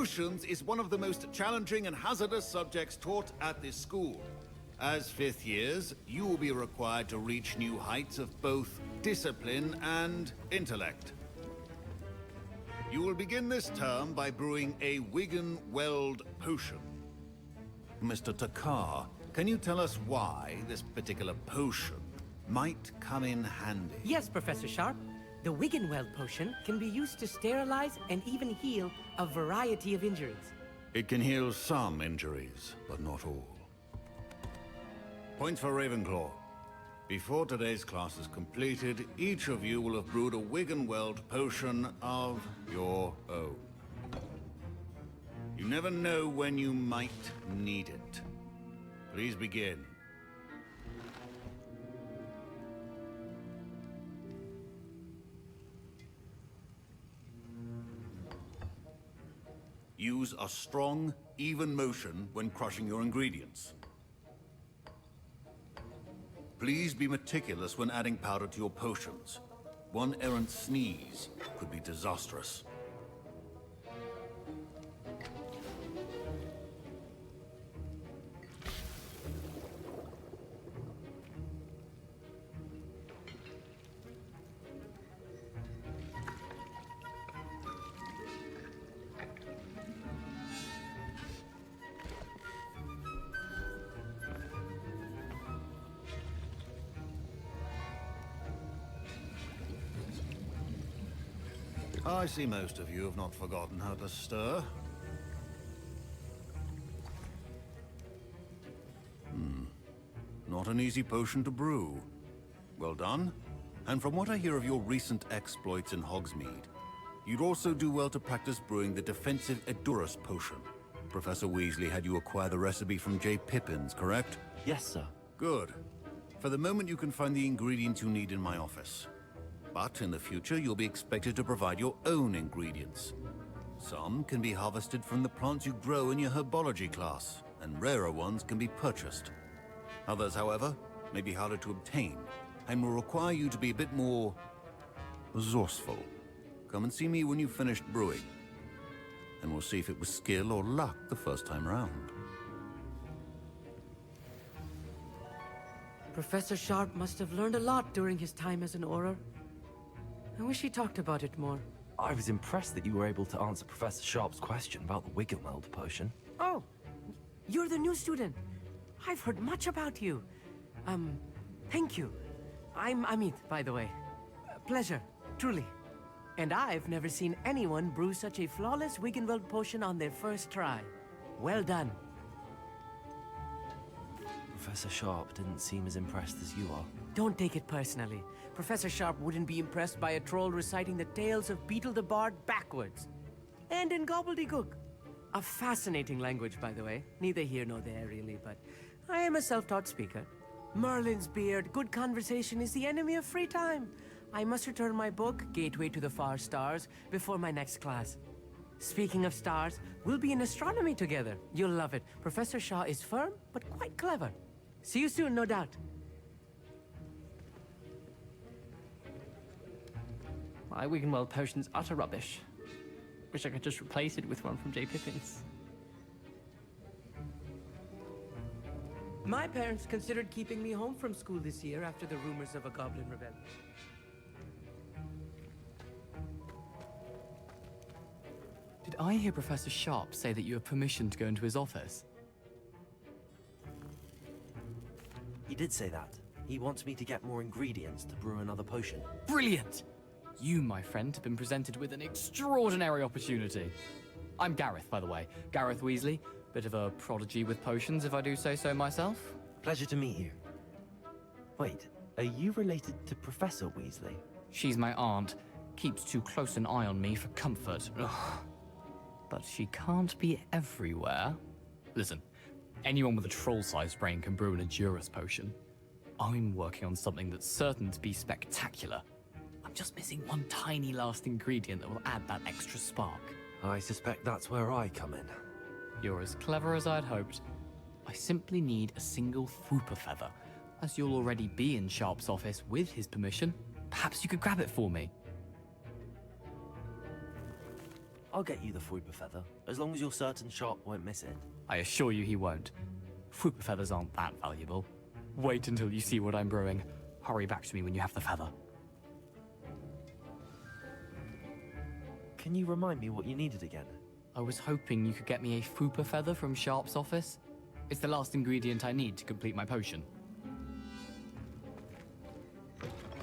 Potions is one of the most challenging and hazardous subjects taught at this school. As fifth years, you will be required to reach new heights of both discipline and intellect. You will begin this term by brewing a Wiggenweld potion. Mr. Takar, can you tell us why this particular potion might come in handy? Yes, Professor Sharp. The Wiggenweld potion can be used to sterilize and even heal a variety of injuries. It can heal some injuries, but not all. Points for Ravenclaw. Before today's class is completed, each of you will have brewed a Wiggenweld potion of your own. You never know when you might need it. Please begin. Use a strong, even motion when crushing your ingredients. Please be meticulous when adding powder to your potions. One errant sneeze could be disastrous. I see most of you have not forgotten how to stir. Not an easy potion to brew. Well done. And from what I hear of your recent exploits in Hogsmeade, you'd also do well to practice brewing the defensive Edurus potion. Professor Weasley had you acquire the recipe from J. Pippin's, correct? Yes, sir. Good. For the moment, you can find the ingredients you need in my office. But in the future, you'll be expected to provide your own ingredients. Some can be harvested from the plants you grow in your herbology class, and rarer ones can be purchased. Others, however, may be harder to obtain, and will require you to be a bit more resourceful. Come and see me when you've finished brewing, and we'll see if it was skill or luck the first time round. Professor Sharp must have learned a lot during his time as an Auror. I wish he talked about it more. I was impressed that you were able to answer Professor Sharp's question about the Wiggenweld potion. Oh, you're the new student. I've heard much about you. Thank you. I'm Amit, by the way. Pleasure, truly. And I've never seen anyone brew such a flawless Wiggenweld potion on their first try. Well done. Professor Sharp didn't seem as impressed as you are. Don't take it personally. Professor Sharp wouldn't be impressed by a troll reciting the tales of Beetle the Bard backwards. And in gobbledygook. A fascinating language, by the way. Neither here nor there, really, but I am a self-taught speaker. Merlin's beard, good conversation is the enemy of free time. I must return my book, Gateway to the Far Stars, before my next class. Speaking of stars, we'll be in astronomy together. You'll love it. Professor Shaw is firm, but quite clever. See you soon, no doubt. My Wiggenweld potion's utter rubbish. Wish I could just replace it with one from J. Pippin's. My parents considered keeping me home from school this year after the rumors of a goblin rebellion. Did I hear Professor Sharp say that you have permission to go into his office? He did say that. He wants me to get more ingredients to brew another potion. Brilliant! You, my friend, have been presented with an extraordinary opportunity. I'm Gareth, by the way. Gareth Weasley. Bit of a prodigy with potions, if I do say so myself. Pleasure to meet you. Wait, are you related to Professor Weasley? She's my aunt. Keeps too close an eye on me for comfort. Ugh. But she can't be everywhere. Listen, anyone with a troll-sized brain can brew an Edurus potion. I'm working on something that's certain to be spectacular. I'm just missing one tiny last ingredient that will add that extra spark. I suspect that's where I come in. You're as clever as I'd hoped. I simply need a single Fwooper feather. As you'll already be in Sharp's office with his permission, perhaps you could grab it for me. I'll get you the Fuipa feather, as long as you're certain Sharp won't miss it. I assure you he won't. Fupa feathers aren't that valuable. Wait until you see what I'm brewing. Hurry back to me when you have the feather. Can you remind me what you needed again? I was hoping you could get me a Fupa feather from Sharp's office. It's the last ingredient I need to complete my potion.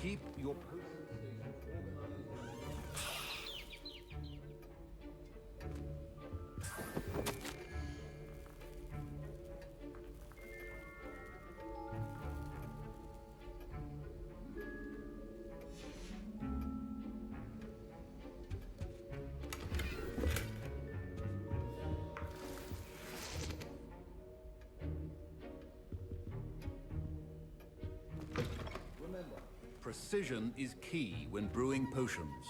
Keep your... Precision is key when brewing potions.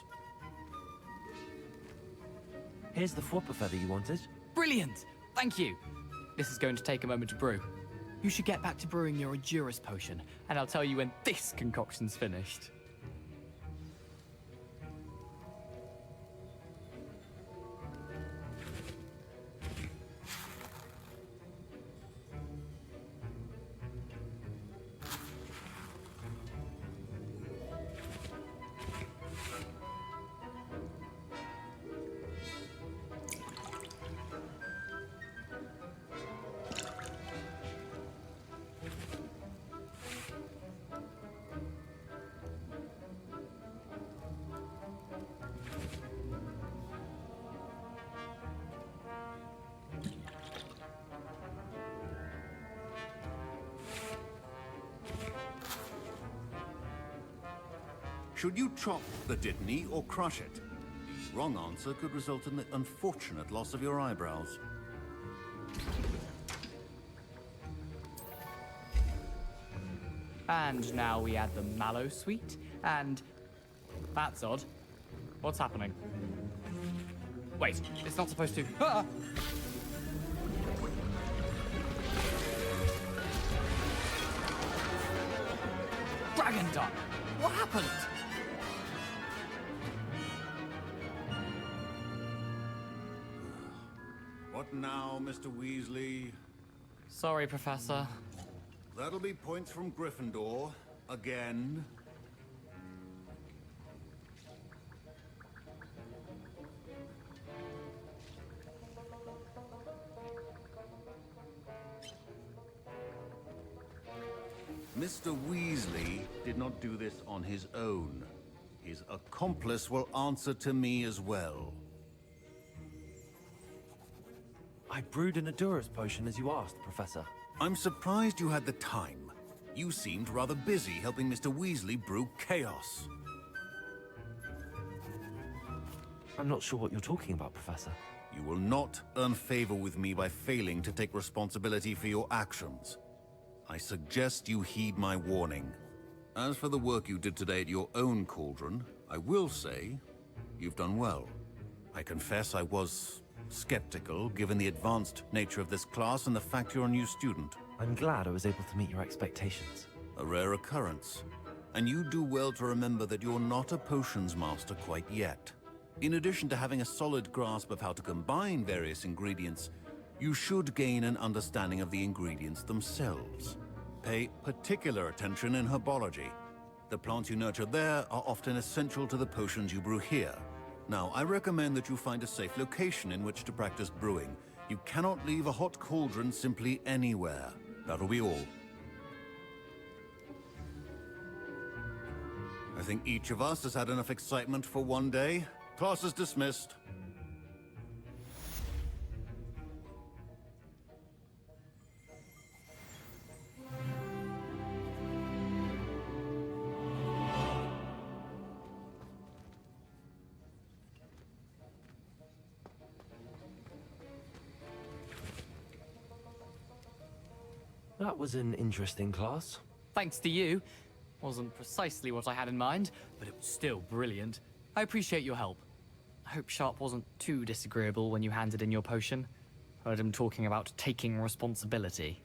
Here's the Fuipa feather you wanted. Brilliant! Thank you! This is going to take a moment to brew. You should get back to brewing your Endurus potion, and I'll tell you when this concoction's finished. Should you chop the Dittany or crush it? The wrong answer could result in the unfortunate loss of your eyebrows. And now we add the mallow sweet, and... That's odd. What's happening? Wait, it's not supposed to... Ah! Dragon Duck! What happened? What now, Mr. Weasley? Sorry, Professor. That'll be points from Gryffindor. Again. Mr. Weasley did not do this on his own. His accomplice will answer to me as well. I brewed an Endurus potion as you asked, Professor. I'm surprised you had the time. You seemed rather busy helping Mr. Weasley brew chaos. I'm not sure what you're talking about, Professor. You will not earn favor with me by failing to take responsibility for your actions. I suggest you heed my warning. As for the work you did today at your own cauldron, I will say you've done well. I confess I was skeptical, given the advanced nature of this class and the fact you're a new student. I'm glad I was able to meet your expectations. A rare occurrence. And you do well to remember that you're not a potions master quite yet. In addition to having a solid grasp of how to combine various ingredients, you should gain an understanding of the ingredients themselves. Pay particular attention in herbology. The plants you nurture there are often essential to the potions you brew here. Now, I recommend that you find a safe location in which to practice brewing. You cannot leave a hot cauldron simply anywhere. That'll be all. I think each of us has had enough excitement for one day. Class is dismissed. That was an interesting class. Thanks to you. Wasn't precisely what I had in mind, but it was still brilliant. I appreciate your help. I hope Sharp wasn't too disagreeable when you handed in your potion. Heard him talking about taking responsibility.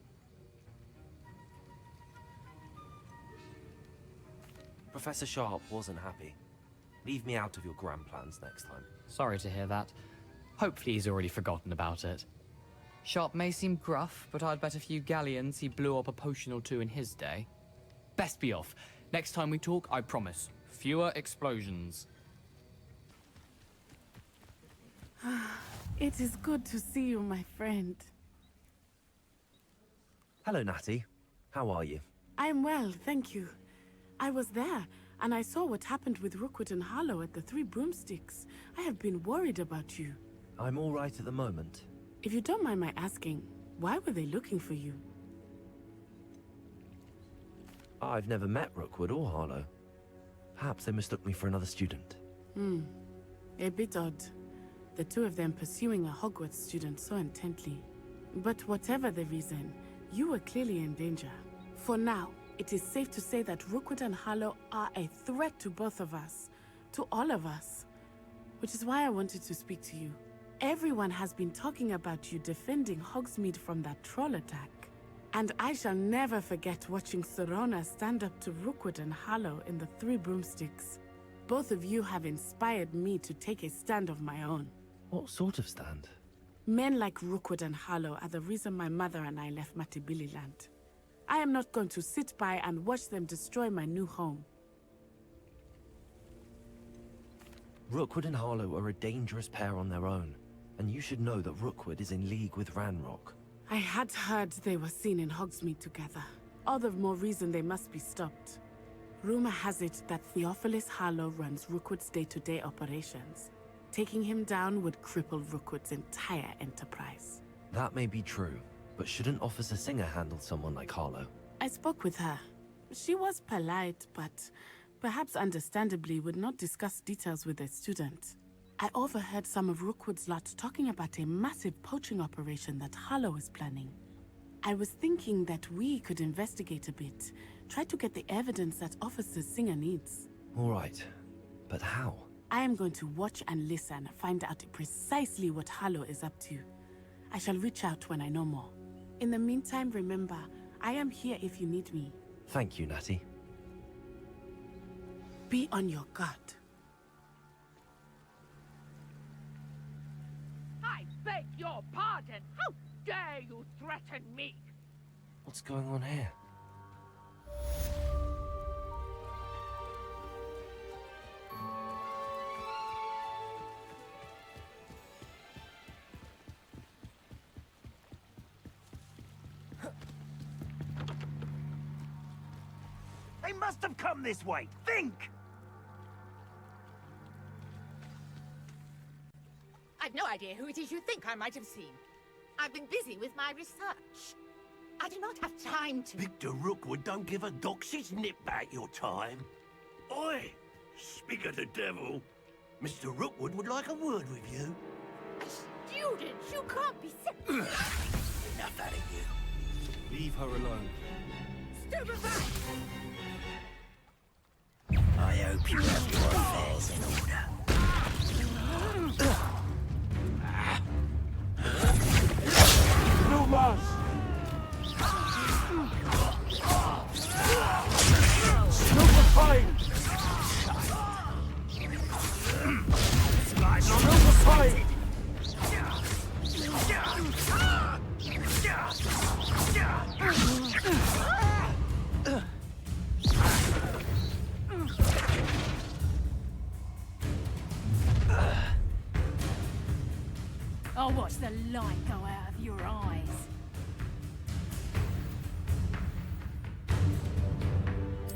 Professor Sharp wasn't happy. Leave me out of your grand plans next time. Sorry to hear that. Hopefully he's already forgotten about it. Sharp may seem gruff, but I'd bet a few galleons he blew up a potion or two in his day. Best be off. Next time we talk, I promise. Fewer explosions. It is good to see you, my friend. Hello, Natty. How are you? I am well, thank you. I was there, and I saw what happened with Rookwood and Harlow at the Three Broomsticks. I have been worried about you. I'm all right at the moment. If you don't mind my asking, why were they looking for you? I've never met Rookwood or Harlow. Perhaps they mistook me for another student. A bit odd. The two of them pursuing a Hogwarts student so intently. But whatever the reason, you were clearly in danger. For now, it is safe to say that Rookwood and Harlow are a threat to both of us. To all of us. Which is why I wanted to speak to you. Everyone has been talking about you defending Hogsmeade from that troll attack. And I shall never forget watching Serona stand up to Rookwood and Harlow in the Three Broomsticks. Both of you have inspired me to take a stand of my own. What sort of stand? Men like Rookwood and Harlow are the reason my mother and I left Matabeleland. I am not going to sit by and watch them destroy my new home. Rookwood and Harlow are a dangerous pair on their own, and you should know that Rookwood is in league with Ranrock. I had heard they were seen in Hogsmeade together. All the more reason they must be stopped. Rumor has it that Theophilus Harlow runs Rookwood's day-to-day operations. Taking him down would cripple Rookwood's entire enterprise. That may be true, but shouldn't Officer Singer handle someone like Harlow? I spoke with her. She was polite, but perhaps understandably would not discuss details with a student. I overheard some of Rookwood's lot talking about a massive poaching operation that Harlow is planning. I was thinking that we could investigate a bit, try to get the evidence that Officer Singer needs. All right, but how? I am going to watch and listen, find out precisely what Harlow is up to. I shall reach out when I know more. In the meantime, remember, I am here if you need me. Thank you, Natty. Be on your guard. I beg your pardon. How dare you threaten me? What's going on here? They must have come this way. Think! I've no idea who it is you think I might have seen. I've been busy with my research. I do not have time to... Victor Rookwood don't give a doxy's nip back your time. Oi! Speak of the devil. Mr. Rookwood would like a word with you. Students, you can't be serious. Enough out of you. Leave her alone. Stupefy! I hope you have your affairs in order. Lumos! Stupefying! Stupefying! I'll watch the light go out of your eyes.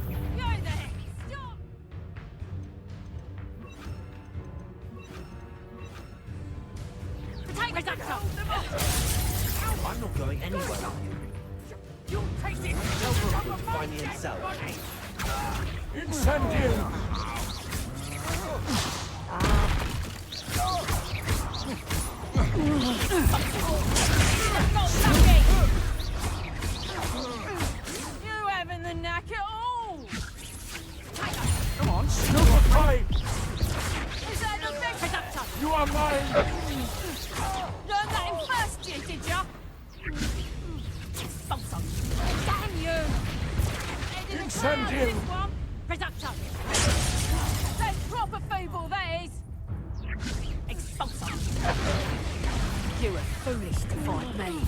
Go there! Stop! Take it up! I'm not going anywhere. You taste it! Tell Rookwood to find me himself. Incendium! You having the knack at all? Come on, stupefy! Is that the best? You are mine! Learned that in first year, did ya? Damn you! Head in the clouds, Incendium! this one. Reducto. That's proper feeble, that is. Expulsor. You were foolish to find me.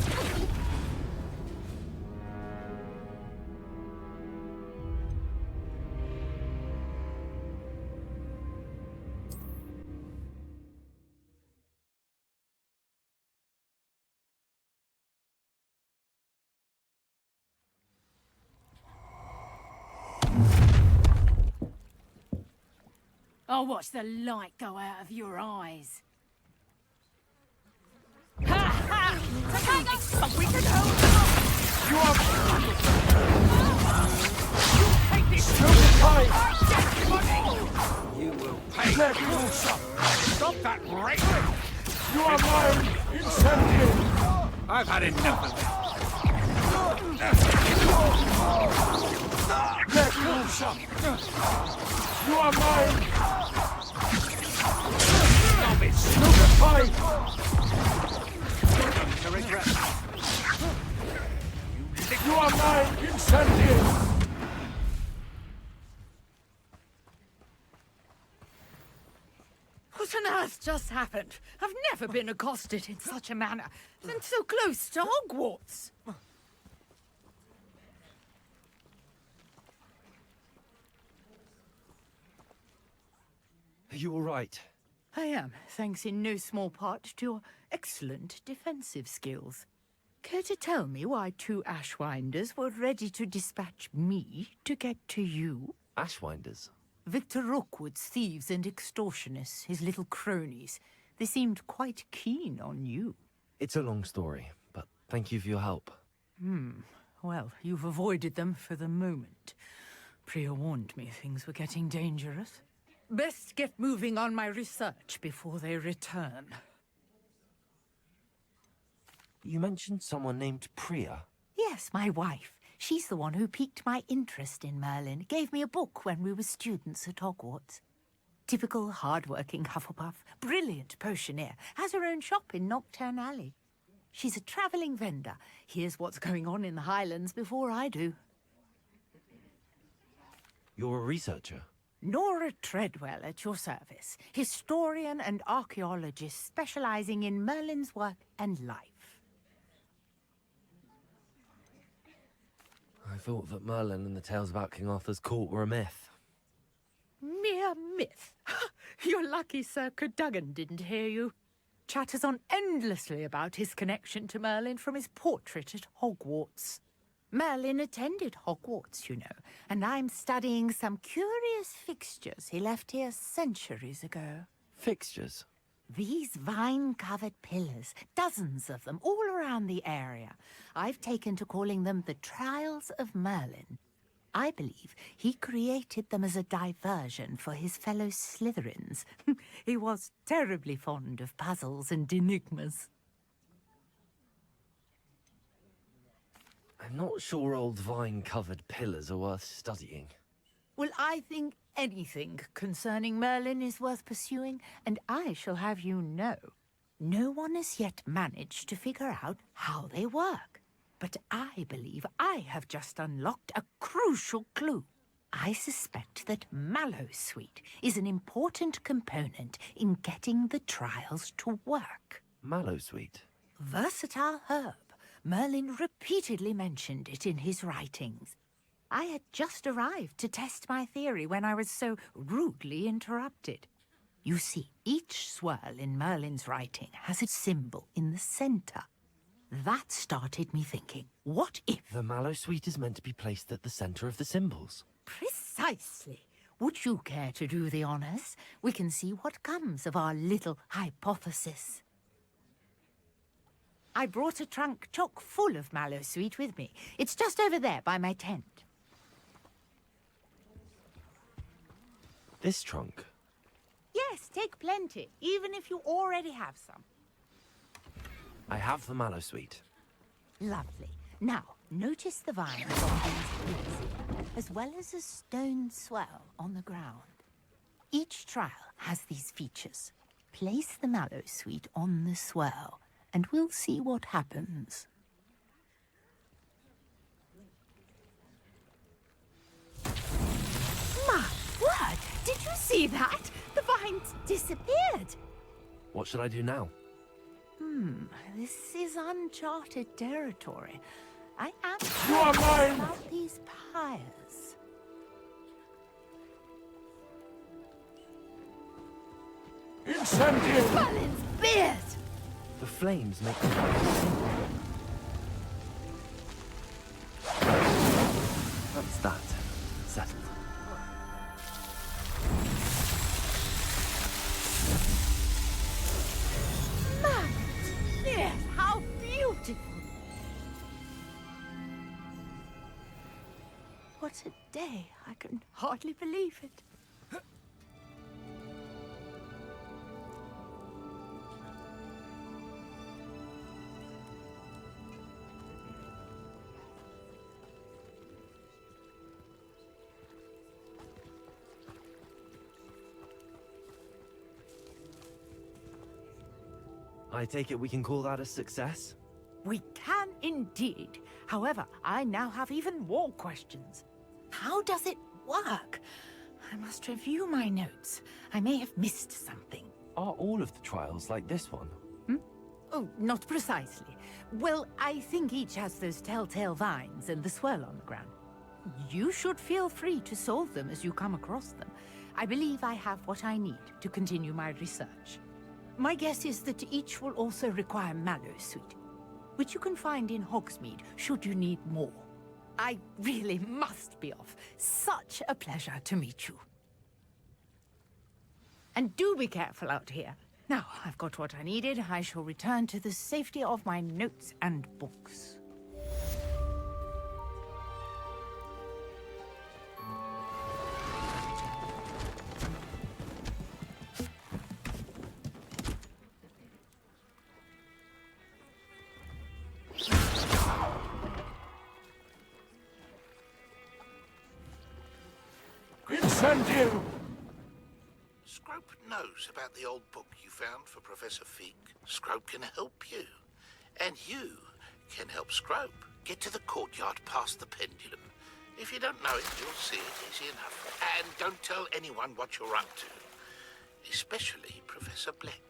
I'll watch the light go out of your eyes. Ha ha! But we can hold on! You are... You take this stupid fight! You will pay! Stop that racing! You are mine! Incendiary! I've had enough of it! You are mine! Stop it! Stupid fight! To regret. You are mine! Incendiary! What on earth just happened? I've never been accosted in such a manner, and so close to Hogwarts. Are you all right? I am, thanks in no small part to your excellent defensive skills. Care to tell me why 2 Ashwinders were ready to dispatch me to get to you? Ashwinders? Victor Rookwood's thieves and extortionists, his little cronies. They seemed quite keen on you. It's a long story, but thank you for your help. Well, you've avoided them for the moment. Priya warned me things were getting dangerous. Best get moving on my research before they return. You mentioned someone named Priya. Yes, my wife. She's the one who piqued my interest in Merlin. Gave me a book when we were students at Hogwarts. Typical hard-working Hufflepuff, brilliant potioneer, has her own shop in Nocturne Alley. She's a travelling vendor. Hears what's going on in the Highlands before I do. You're a researcher? Nora Treadwell at your service, historian and archaeologist specialising in Merlin's work and life. I thought that Merlin and the tales about King Arthur's court were a myth. Mere myth. You're lucky Sir Cadogan didn't hear you. Chatters on endlessly about his connection to Merlin from his portrait at Hogwarts. Merlin attended Hogwarts, you know, and I'm studying some curious fixtures he left here centuries ago. Fixtures? These vine-covered pillars, dozens of them, all around the area. I've taken to calling them the Trials of Merlin. I believe he created them as a diversion for his fellow Slytherins. He was terribly fond of puzzles and enigmas. I'm not sure old vine-covered pillars are worth studying. Well, I think anything concerning Merlin is worth pursuing, and I shall have you know, no one has yet managed to figure out how they work. But I believe I have just unlocked a crucial clue. I suspect that Mallowsweet is an important component in getting the trials to work. Mallowsweet? Versatile herb. Merlin repeatedly mentioned it in his writings. I had just arrived to test my theory when I was so rudely interrupted. You see, each swirl in Merlin's writing has a symbol in the centre. That started me thinking, what if... The Mallowsweet is meant to be placed at the centre of the symbols. Precisely. Would you care to do the honours? We can see what comes of our little hypothesis. I brought a trunk chock full of Mallowsweet with me. It's just over there by my tent. This trunk? Yes, take plenty, even if you already have some. I have the Mallowsweet. Lovely. Now, notice the vines on these pillars, as well as a stone swell on the ground. Each trial has these features. Place the Mallowsweet on the swell, and we'll see what happens. My word! Did you see that? The vines disappeared! What should I do now? This is uncharted territory. I am You are curious mine! about these pyres. Incendium! Merlin's beard! The flames make the fire simple. That's that. Settled. Merlin's beard! How beautiful! What a day. I can hardly believe it. I take it we can call that a success? We can indeed. However, I now have even more questions. How does it work? I must review my notes. I may have missed something. Are all of the trials like this one? Oh, not precisely. Well, I think each has those telltale vines and the swirl on the ground. You should feel free to solve them as you come across them. I believe I have what I need to continue my research. My guess is that each will also require Mallow Sweet, which you can find in Hogsmeade should you need more. I really must be off. Such a pleasure to meet you. And do be careful out here. Now, I've got what I needed. I shall return to the safety of my notes and books. Incendium! Scrope knows about the old book you found for Professor Fig. Scrope can help you. And you can help Scrope get to the courtyard past the pendulum. If you don't know it, you'll see it easy enough. And don't tell anyone what you're up to. Especially Professor Black.